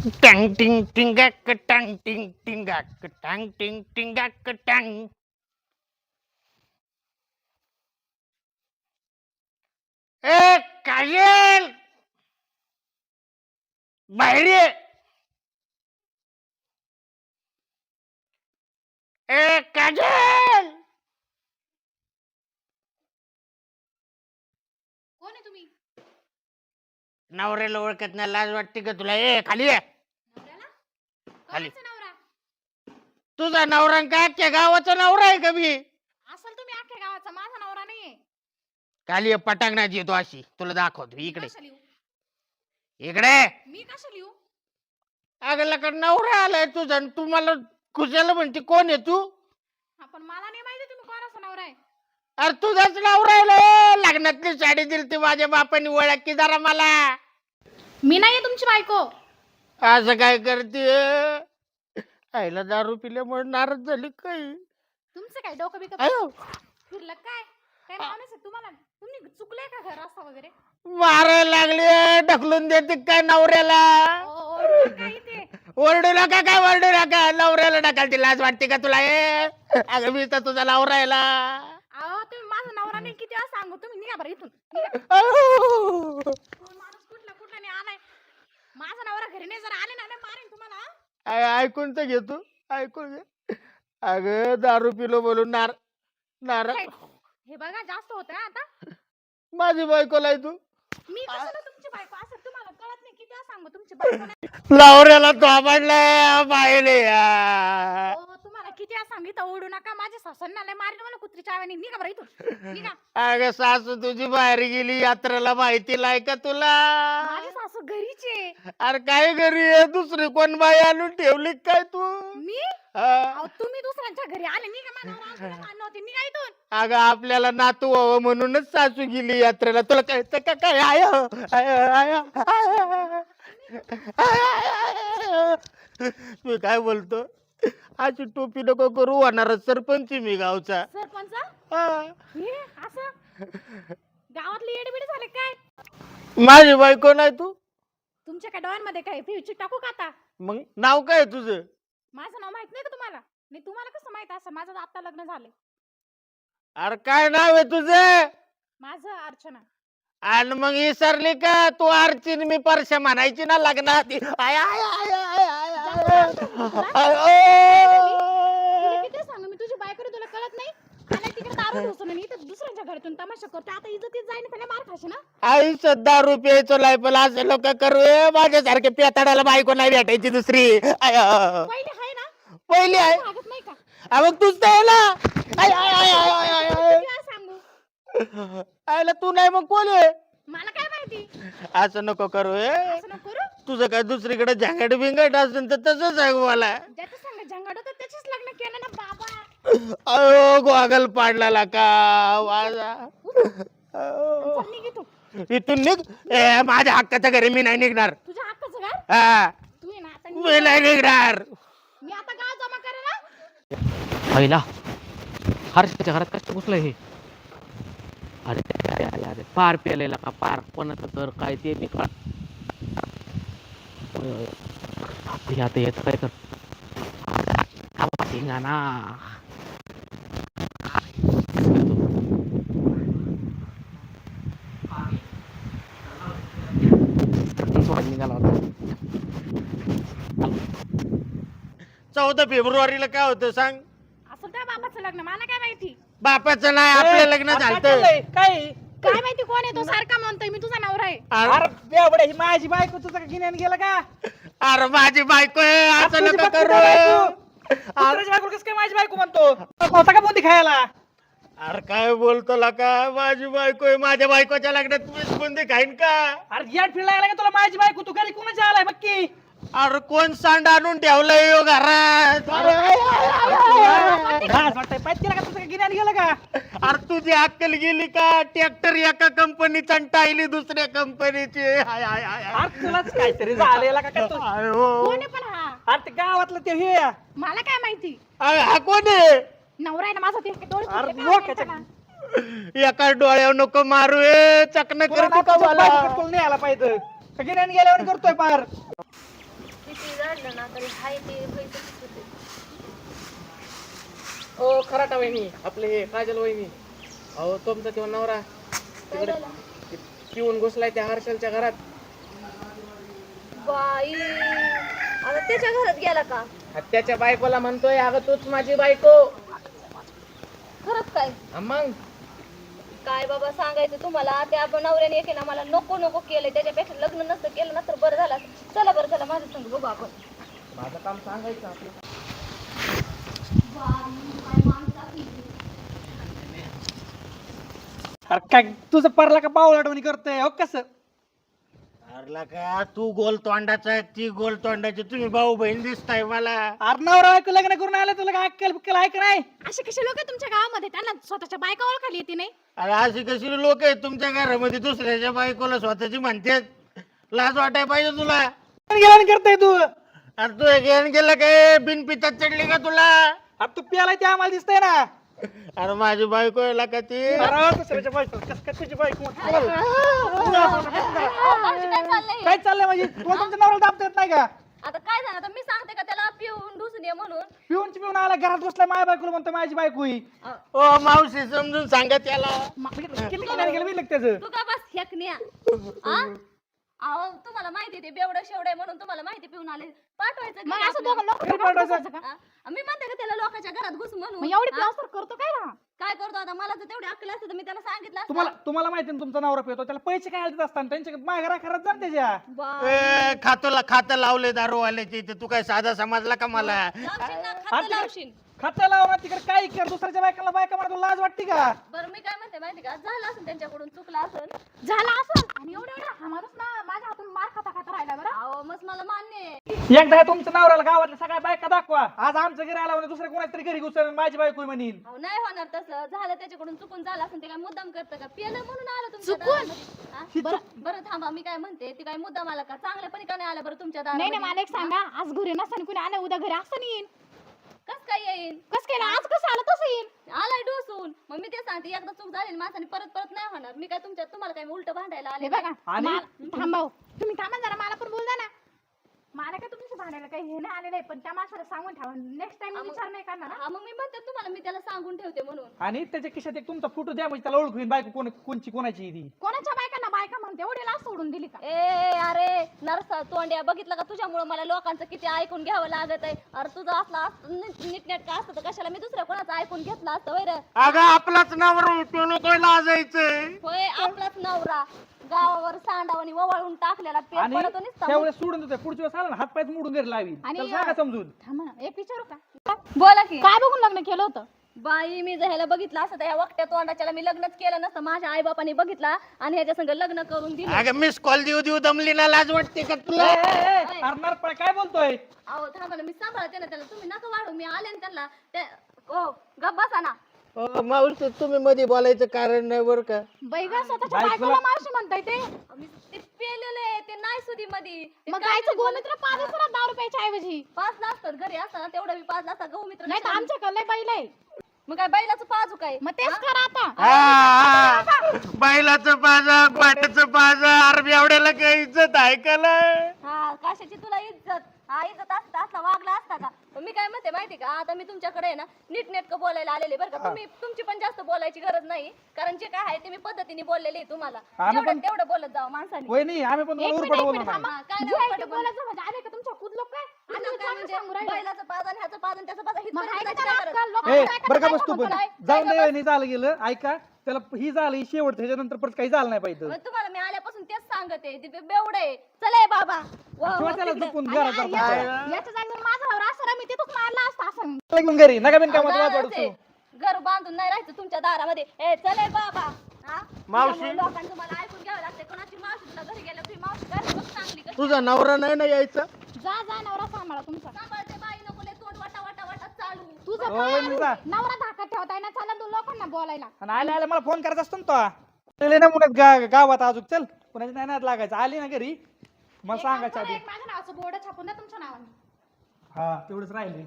टँग टिंग टिंगाक टँग टिंग टिंगाक टँग टिंग टिंगाक टँग. ए काजल बाहेर ये. ए काजल कोण आहे तुम्ही? नवऱ्याला ओळखत नाही, लाज वाटते का तुला? ए खाली ये. नवऱ्याला? खाली. कोणाचा नवरा? तुझा नवरा काय त्या गावाचा नवरा आहे का मी? असल तुम्ही अख्ख्या गावाचा, माझा नवरा नाहीये. खाली ये, पटांगणाची येतो अशी तुला दाखवतो. इकडे कशा लिहू? इकडे. मी कशा लिहू? अगला नवरा आलाय तुझा आणि तू मला खुशाला म्हणते कोण आहे तू? पण मला नाही माहिती तुम्ही कोणाचा नवरा आहे. अरे तुझाच नवरा आहे. लग्नातली साडी दिली ती माझ्या बापाने, ओळख की जरा मला. मी नाहीये तुमची बायको. असं काय करते? आईला दारू पिल्यामुळे नाराज झाली काय? तुमचं काय डोकं बिकं अयो फिरलं काय? काय माणूस आहे तुम्हाला? तुम्ही चुकले का घर रस्ता वगैरे? मारायला लागले, ढकलून देते काय नवऱ्याला? काय ते? ओरडू नका, काय ओरडू नका. नवऱ्याला ढकलते, लाज वाटते का तुला? अगं मी तर तुझा नवरायला. अहो तुम्ही माझा नवरा नाही किती वेळा सांगू, तुम्ही निघा बरं इथून. निघा. कोण माणूस कुठला नाही आलाय. माझा नवरा घरी नाही, जर आले ना नाही मारेन तुम्हाला. ऐकून तर घेतो, ऐकून घे. अगं दारू पिलो बोलून नाराज. हे बघा जास्त होत आता. माझी बायकोला आहे तू. मी कशाला तुमची बायको? असं तुम्हाला कळत नाही किती वेळा सांगू तुमची बायको नाही. नवऱ्याला तो आवडलाय बाहेर. हो, तुम्हाला किती वेळा सांगितलं ओढू नका. माझ्या सासूंना लय मारलं मला कुत्रीच्या आवानी. निघा बरं इथून. निघा. अगं सासू तुझी बाहेर गेली यात्रेला, माहिती नाही का तुला? माझी सासू घरीच आहे. अरे काय घरी आहे? दुसरी कोण बाई आणून ठेवली काय तू? मी? हा. तुम्ही दुसऱ्यांच्या घरी आले. निघा. मला मान्य होते. निघा इथून. अगं आपल्याला नातू व्हावं म्हणूनच सासू गेली यात्रेला. तुला कळतं का काय? आय मी काय बोलतो? अशी टोपी नको करू, होणार सरपंच मी गावचा. सरपंच हा. हे असं गावातले येडबिड झाले काय? माझी बायको नाही तू? तुमच्या काय डोळ्यांमध्ये काय फ्यूचर टाकू का आता? मग नाव काय तुझं? माझं नाव माहित नाही का तुम्हाला? नाही तुम्हाला कसं माहित असं? माझं आता लग्न झालंय. अरे काय नाव आहे तुझं? माझं अर्चना. आणि मग विसरली का तू? अर्चिन मी परश्या म्हणायची ना लग्नात. I I I I I I तुला किती सांगू मी, तुझी बायको तुला कळत नाही? आला तिकडे दारू ढोसून आणि इथं दुसऱ्यांच्या घरातून तमाशा करतो. आता इज्जतीत जाईन, त्याला मार खाशी ना. आई सध्या रुपयाचं लायपल असे लोक करू. माझ्यासारखे पेताडाला बायको नाही भेटायची दुसरी. पहिले आहे ना? पहिली आहे. भागत नाही का? मग तूच तर ना. I I I I I किती आय वेळा सांगू? आयला तू नाही मग कोण आहे? मला काय माहिती? असं नको करू. असं नको करू. तुझं काय दुसरीकडे झंगट बिंगट असेल तर तसं सांग मला. ज्याचं सांग झंगाड होतं त्याचीच लग्न केलं ना बाबा. अयो गोगल पाडला का वाजा. चल निघ इथून. इथून निघ. माझ्या हक्काच्या घरी मी नाही निघणार. तुझ्या हक्काचं घर? हा तू ये ना आता. मी नाही निघणार. मी आता गाव जमा करायला. पहिला हर्षच्या घरात कष्ट घुसलं हे. अरे अरे अरे अरे पार पेलेला का पार कोणाचं तर काय ते मी कळ. आता येत काय कर ना. निघाला होता. 14 फेब्रुवारीला काय होतं सांग? असं त्या बाबाचं लग्न मला काय माहिती? बापाचं नाही, आपलं लग्न झालं. काय काय माहिती कोण आहे तो? सारखा म्हणतोय मी तुझा नवरा आहे. अरे बेवड्या, ही माझी बायको तुझं का गिन्यान गेलं का? अरे माझी बायको आहे, असं तुझी नका बायको करू. काय बायको? दुसऱ्याची बायको कसं काय माझी बायको म्हणतो? होता का बुंदी खायला? अरे काय बोलतो का? माझी बायको आहे, माझ्या बायकोच्या लग्नात तुम्ही बुंदी खाईन का? अरे याड फिरला गेला का तुला माझी बायको? तू घरी कोणाच्या आलाय बघ की. अरे कोण सांड आणून ठेवलंय यो घरात? लाज वाटतंय पाहिजे तिला का? तुझं का गिन्यान गेलं का? अरे तुझी अक्कल गेली का? ट्रॅक्टर एका कंपनीचा टायली दुसऱ्या कंपनीची. हाय हाय हाय हाय. अरे तुलाच काहीतरी झालेला का काय तू? अयो. कोण आहे पण हा? अरे ते गावातलं ते हे मला काय माहिती? अरे हा कोण आहे? नवरा आहे ना माझा. ते डोळे अरे फुटले का लोकाच्या- त्याला? एका डोळ्यावर नको मारू. चकन तुला करतो का तुझ्या मला? बायकोकडे नाही आला पाहिजे. का गिन्यान गेल्यावर करतोय पार. किती झाडलं ना तरी हाय ते पैसे होते. ओ खराटा वहिनी, आपले हे काजल वहिनी, अहो तुमचा तेव्हा नवरा काय झालं? पिऊन घुसलाय त्या हर्षलच्या घरात. बाई आता त्याच्या घरात गेला का? त्याच्या बायकोला म्हणतोय, अगं तूच माझी बायको. खरंच काय? मग काय बाबा सांगायचं तुम्हाला, त्या नवऱ्याने एके ना मला नको नको केलंय, त्याच्यापेक्षा लग्न नसतं केलं ना तर बरं झालं असतं. चला बरं चला माझं संग बघू आपण. माझं काम सांगायचं आपलं. अरे काय तुझं परला का पाऊल आठवणी करतोय हो कसं? अरला का तू गोल तोंडाचा आहे, ती गोल तोंडाची, तुम्ही भाऊ बहीण दिसताय मला. अरे नवरा बायको लग्न करून आलं तुला काय अक्कल बिक्कल आहे का नाही? असे कसे लोक तुमच्या गावामध्ये, त्यांना स्वतःच्या बायका ओळखायला येते नाही? अरे अशी कशी लोक आहेत तुमच्या घरामध्ये दुसऱ्याच्या बायकोला स्वतःची म्हणतात? लाज वाटाय पाहिजे तुला. गेला आणि करतोय तू? अरे तू घेऊन गेला काय, बिन पितात चढली का तुला? अरे तू प्यालाय ते आम्हाला दिसतंय ना. अरे माझी बायको आहे का ती? अरे दुसऱ्याच्या बायको कसं काय तुझी बायको? काय चाललंय? काय चाललंय म्हणजे तुला तुमच्या नवऱ्याला दाबता येत नाही का? आता काय झालं? आता मी सांगते का त्याला पिऊन ढुसून ये म्हणून? पिऊन आला घरात बसलाय माझ्या बायकोला म्हणतो माझी बायको ही. ओ मावशी समजून सांगा त्याला. किती गेलं मी त्याचं. तू का बस हेकण्या? अहो तुम्हाला माहिती ते बेवडं शेवडं म्हणून तुम्हाला माहिती पिऊन आले. पाठवायचं का आपल्याला? मी म्हणते का त्याला लोकांच्या घरात घुस म्हणून? एवढी प्लास्टर करतो काय ना? काय करतो आता? मला तर तेवढी अक्कल असते तर मी त्याला सांगितलं असतं. तुम्हाला माहिती ना तुमचा नवरा पितो त्याला पैसे काय देत असतात त्यांच्या माघारा खरात जा ना त्याच्या. बा- खातं लावले दारूवाल्याचे इथे, तू काय साधा समजला का मला? लावशील ना, खातं लावशील. खाता लावणार तिकडे काय कर दुसऱ्याच्या बायकाला बायका म्हणतो लाज वाटते का? बरं मी काय म्हणते माहिती का, झालं असेल त्यांच्याकडून, चुकलं असेल. झाला असं आणि एवढं हा माणूस ना माझ्या हातून मार खाता खाता राहिला बरं. अहो मग मला मान्य आहे. एकदा हे तुमच्या नवऱ्याला गावातल्या सगळ्या बायका दाखवा. आज आमच्या घरी आला म्हणजे दुसऱ्या कोणाच्या तरी घरी घुसल माझी बायको म्हणीन. अहो नाही होणार तसं. झालं त्याच्याकडून, चुकून झालं असेल. ते काय मुद्दाम करतं का? पिलं म्हणून आलं तुमच्या दारामध्ये. हा? बरं थांबा, मी काय म्हणते, ती काय मुद्दाम आला का? चांगल्यापणी का नाही आला बरं तुमच्या नाही नाही दारामध्ये? मला एक सांगा, आज घरी नसताना कुणी आलं उद्या घरी असं येईन? कस काय येईल? कस केलं आज कसं आलं तसं येईन? आलाय डोसून. मग मी ते सांगते, एकदा चूक झाली माणसाने परत परत नाही होणार. मी काय तुम्हाला काय उलट भांडायला आले हे का? बघा थांबाव, तुम्ही थांबा जरा, मला पण बोल द्या ना. मला काय तुमच्या भांडायला काही हे नाही आले नाही, पण त्या माणसाला सांगून ठेवा, नेक्स्ट टाइम विचार नाही करणार ना. हा मग मी म्हणते तुम्हाला, मी त्याला सांगून ठेवते म्हणून. आणि त्याच्या खिशात एक तुमचा फोटो द्या म्हणजे त्याला ओळखू येईल बायको कोणची कोणाची ती. कोणाच्या बायकांना बायका म्हणते एवढी लाच सोडून दिली का? ए अरे नरसा तोंड्या, बघितलं का तुझ्यामुळे मला लोकांचं किती ऐकून घ्यावं लागत आहे. अरे तुझं असला नीटनेटका असतं तर कशाला मी दुसऱ्या कोणाचं ऐकून घेतलं असतं वैर? अगं आपलाच नवरा तो नको लाजायचंय. होय आपलाच नवरा गावावर सांडावणी ववाळून टाकलेला आणि पेपरतो नुसता. त्यावेळेस सोडून देतोय पुढच्या वेळेस आला ना हात पाय मोडून घरी लावी. आणि त्याला सांगा समजून. थांबा ना, एक विचारू का? बोला की. काय बघून लग्न केलं होतं? बाई मी जर ह्याला बघितलं असतं तर ह्या वक्त्या तोंडाच्याला मी लग्नच केलं नसतं. माझ्या आई बापाने बघितला आणि ह्याच्या संग लग्न करून दिलं. अगं मिस कॉल देऊ देऊ दमली ना, लाज वाटते का तुला? अरणार पण काय बोलतोय? अहो थांबा ना, मी सांभाळते ना त्याला. तुम्ही नका वाढू, मी आले ना त्यांना. ओ गप बसा ना. मावशी तुम्ही मध्ये बोलायचं कारण नाही बरं का? बैगा स्वतःच्या बायकोला- बायकोला मावशी म्हणताय ते? ते पेलेलं आहे, ते नाही सुधी मध्ये. मग गायचं गोमित्र पाजच ना 10 रुपयाच्या ऐवजी. पाच नसतात घरी असताना, तेवढं मी पाच नसतात. गहू मित्र नाही तर आमच्याकडे लय बैल आहे. मग काय बैलाचं पाजू काय? मग तेच करा आता. बैलाचं पाजा, पाट्याचं पाजा, अरबी एवढ्याला काही इज्जत ऐकायला. हा कशाची तुला इज्जत? हा इज्जत असता असला वागला असता का? पण मी काय म्हणते माहिती का, आता मी तुमच्याकडे आहे ना नीटनेटकं बोलायला आलेले बरं का. तुमची पण जास्त बोलायची गरज नाही, कारण जे काय आहे ते मी पद्धतीने बोललेले आहे तुम्हाला. तेवढं बोलत जावं माणसाने. होय नाही आम्ही पण एक उरपट मिनिट, एक बोलू मिनिट ना. थांबा. काय जे आहे ते नाही बोलायचं म्हणजे आले का तुमच्या कुदलो काय? आम्ही काय चांगलं म्हणजे सांगू राहिलो. बैलाचं पाजन, ह्याचं पाजन, त्याचं पाजन, मग हितपर्यंत ऐका जायचं जरा काय अक्कल, गरज? लोकांचं ए ऐका बरं का काय बस तू पण म्हणताय? जाऊन दे नाही झालं गेलं ऐका त्याला ही झालं ही शेवट त्याच्यानंतर परत काही झालं नाही पाहिजे. मग तुम्हाला मी आल्यापासून तेच सांगते, ते बेवड आहे. चले बाबा किंवा त्याला तिकडे. झुकून आणि घरात याच्या याच्या जागेवर माझा नवरा असता ना, मी तिथंच मारला असता असं. घेऊन घरी नका बिन कामात वाद वाढू. घर बांधून नाही राहायचं तुमच्या दारामध्ये. ए चले बाबा. हा? मावशी. त्यामुळे लोकांचं मला ऐकून घ्यावं लागतं. कोणाची मावशी तुला घरी गेलं तुझी मावशी काय बघ चांगली कशी. तुझा नवरा नाही ना यायचा? जा जा नवरा सांभाळा तुमचा. सांभाळते बाई, नको लय तोंड वाटा वाटा वाटा चालू. तुझं हो, काय वहिनी जा. नवरा धाकात ठेवताय ना, चला तू लोकांना बोलायला. आणि आल्या आल्या मला फोन करायचा असतो ना तो नमुन्यात गावात अजून चल कोणाच्या नाही नाद लागायचं. आली ना घरी मला एक काम सांगायचं करा, आधी. एक माझ्या नावाचं बोर्ड छापून द्या तुमच्या नावाने. हा तेवढंच राहिले.